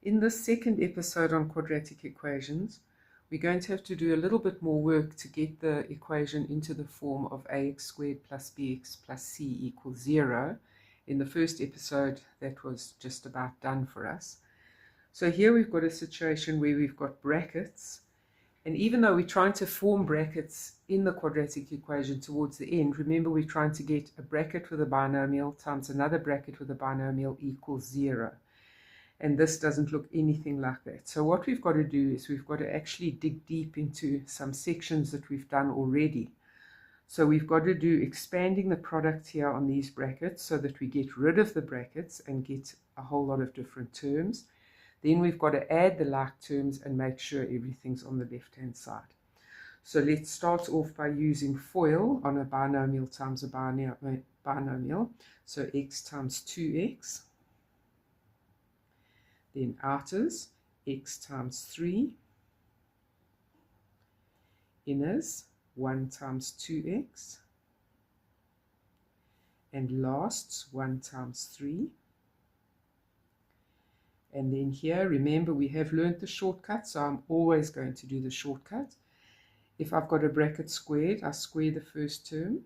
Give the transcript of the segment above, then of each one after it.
In this second episode on quadratic equations, we're going to have to do a little bit more work to get the equation into the form of ax squared plus bx plus c equals 0. In the first episode, that was just about done for us. So here we've got a situation where we've got brackets, and even though we're trying to form brackets in the quadratic equation towards the end, remember we're trying to get a bracket with a binomial times another bracket with a binomial equals 0. And this doesn't look anything like that. So what we've got to do is we've got to actually dig deep into some sections that we've done already. So we've got to do expanding the product here on these brackets so that we get rid of the brackets and get a whole lot of different terms. Then we've got to add the like terms and make sure everything's on the left-hand side. So let's start off by using FOIL on a binomial times a binomial. So x times 2x. Then outers, x times 3, inners, 1 times 2x, and lasts, 1 times 3. And then here, remember, we have learned the shortcut, so I'm always going to do the shortcut. If I've got a bracket squared, I square the first term.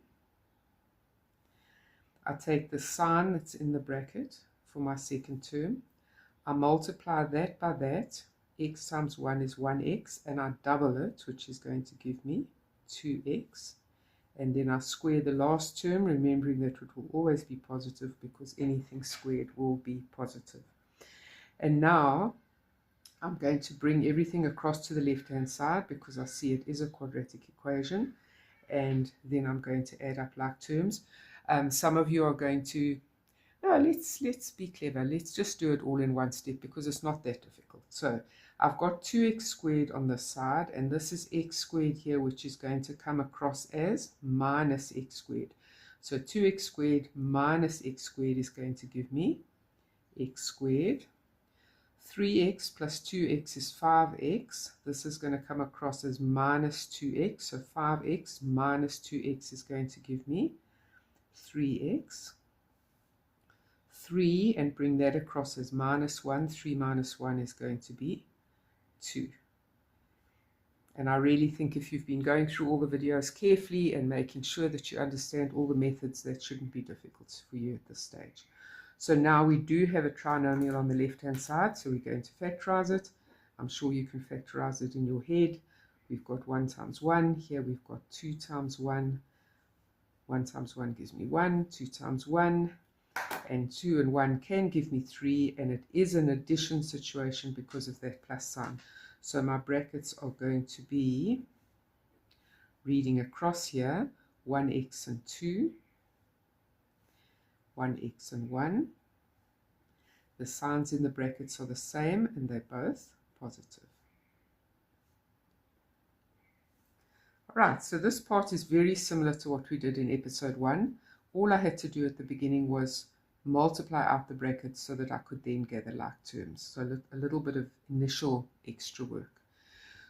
I take the sign that's in the bracket for my second term. I multiply that by that, x times 1 is 1x, and I double it, which is going to give me 2x. And then I square the last term, remembering that it will always be positive because anything squared will be positive. And now I'm going to bring everything across to the left-hand side because I see it is a quadratic equation. And then I'm going to add up like terms. Some of you are going to no, let's be clever. Let's just do it all in one step because it's not that difficult. So I've got 2x squared on this side, and this is x squared here, which is going to come across as minus x squared. So 2x squared minus x squared is going to give me x squared. 3x plus 2x is 5x. This is going to come across as minus 2x. So 5x minus 2x is going to give me 3x. 3 and bring that across as minus 1. 3 minus 1 is going to be 2. And I really think if you've been going through all the videos carefully and making sure that you understand all the methods, that shouldn't be difficult for you at this stage. So now we do have a trinomial on the left-hand side, so we're going to factorize it. I'm sure you can factorize it in your head. We've got 1 times 1. Here we've got 2 times 1. 1 times 1 gives me 1. 2 times 1. And 2 and 1 can give me 3, and it is an addition situation because of that plus sign. So my brackets are going to be, reading across here, 1x and 2, 1x and 1. The signs in the brackets are the same, and they're both positive. Alright, so this part is very similar to what we did in episode 1. All I had to do at the beginning was multiply out the brackets so that I could then gather like terms. So a little bit of initial extra work.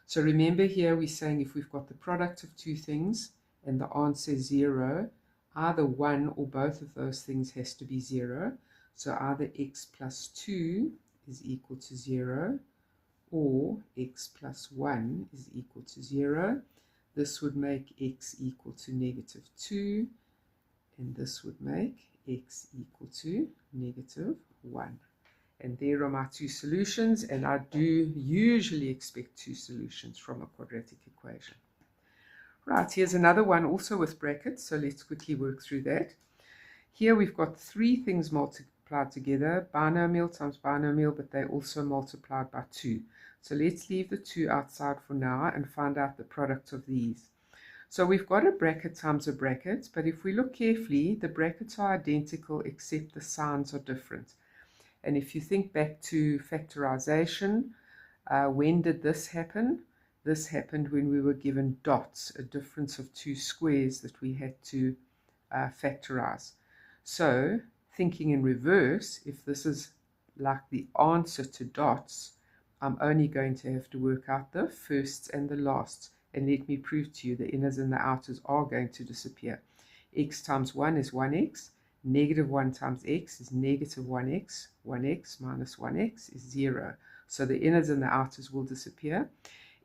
So remember here we're saying if we've got the product of two things and the answer is 0, either one or both of those things has to be 0. So either x plus 2 is equal to 0 or x plus 1 is equal to 0. This would make x equal to negative 2. And this would make x equal to negative 1. And there are my two solutions, and I do usually expect two solutions from a quadratic equation. Right, here's another one also with brackets, so let's quickly work through that. Here we've got three things multiplied together, binomial times binomial, but they're also multiplied by 2. So let's leave the 2 outside for now and find out the product of these. So we've got a bracket times a bracket, but if we look carefully, the brackets are identical except the signs are different. And if you think back to factorisation, when did this happen? This happened when we were given dots, a difference of two squares that we had to factorise. So thinking in reverse, if this is like the answer to dots, I'm only going to have to work out the firsts and the lasts. And let me prove to you the inners and the outers are going to disappear. X times 1 is 1x. Negative 1 times x is negative 1x. 1x minus 1x is 0. So the inners and the outers will disappear.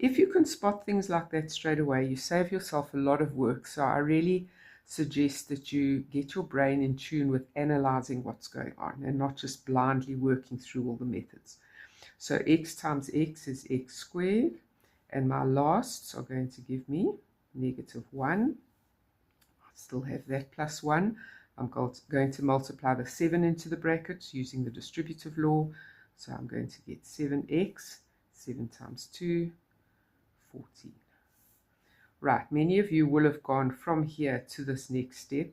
If you can spot things like that straight away, you save yourself a lot of work. So I really suggest that you get your brain in tune with analyzing what's going on and not just blindly working through all the methods. So x times x is x squared, and my lasts are going to give me -1. I still have that plus 1. I'm going to multiply the 7 into the brackets using the distributive law. So I'm going to get 7x, 7 times 2, 14. Right, many of you will have gone from here to this next step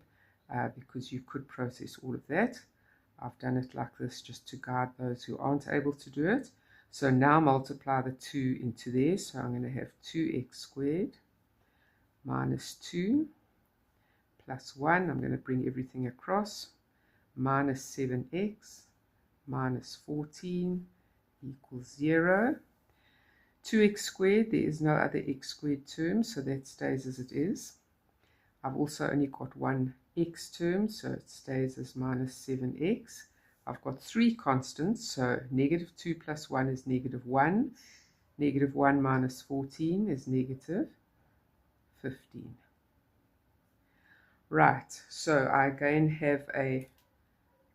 because you could process all of that. I've done it like this just to guide those who aren't able to do it. So now multiply the 2 into there. So I'm going to have 2x squared minus 2 plus 1. I'm going to bring everything across. Minus 7x minus 14 equals 0. 2x squared, there is no other x squared term, so that stays as it is. I've also only got one x term, so it stays as minus 7x. I've got 3 constants, so -2 plus 1 is -1. -1 minus 14 is -15. Right, so I again have a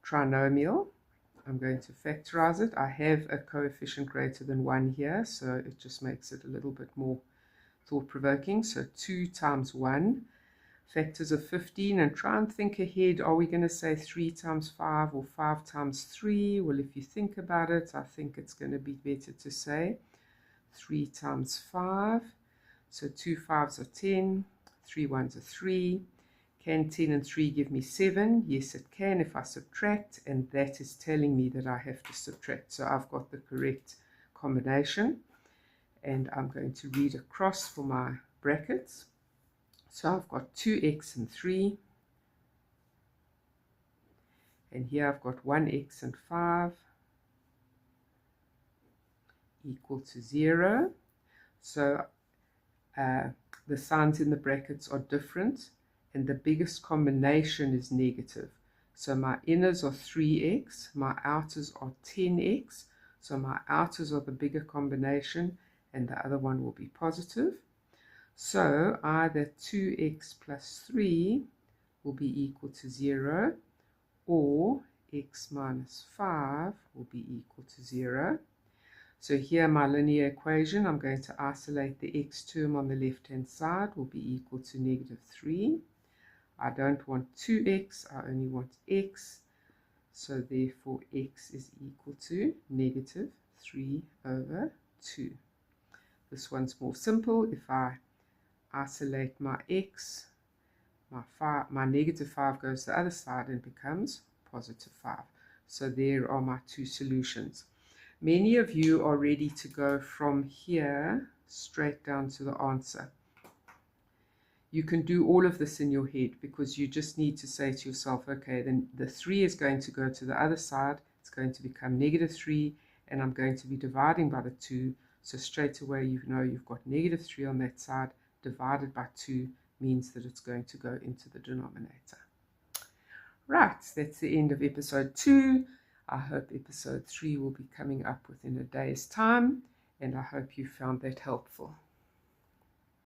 trinomial. I'm going to factorize it. I have a coefficient greater than 1 here, so it just makes it a little bit more thought-provoking. So 2 times 1, factors of 15, and try and think ahead. Are we going to say 3 times 5 or 5 times 3? Well, if you think about it, I think it's going to be better to say 3 times 5. So 2 5s are 10, 3 1s are 3. Can 10 and 3 give me 7? Yes, it can if I subtract, and that is telling me that I have to subtract. So I've got the correct combination, and I'm going to read across for my brackets. So I've got 2x and 3, and here I've got 1x and 5 equal to 0. So the signs in the brackets are different, and the biggest combination is negative. So my inners are 3x, my outers are 10x. So my outers are the bigger combination, and the other one will be positive. So either 2x plus 3 will be equal to 0, or x minus 5 will be equal to 0. So here my linear equation, I'm going to isolate the x term on the left-hand side, will be equal to -3. I don't want 2x, I only want x. So therefore x is equal to -3/2. This one's more simple. If I isolate my x, my -5 goes to the other side and becomes +5. So there are my 2 solutions. Many of you are ready to go from here straight down to the answer. You can do all of this in your head because you just need to say to yourself, okay, then the 3 is going to go to the other side. It's going to become -3, and I'm going to be dividing by the 2. So straight away, you know you've got -3 on that side. Divided by 2 means that it's going to go into the denominator. Right, that's the end of episode 2. I hope episode 3 will be coming up within a day's time, and I hope you found that helpful.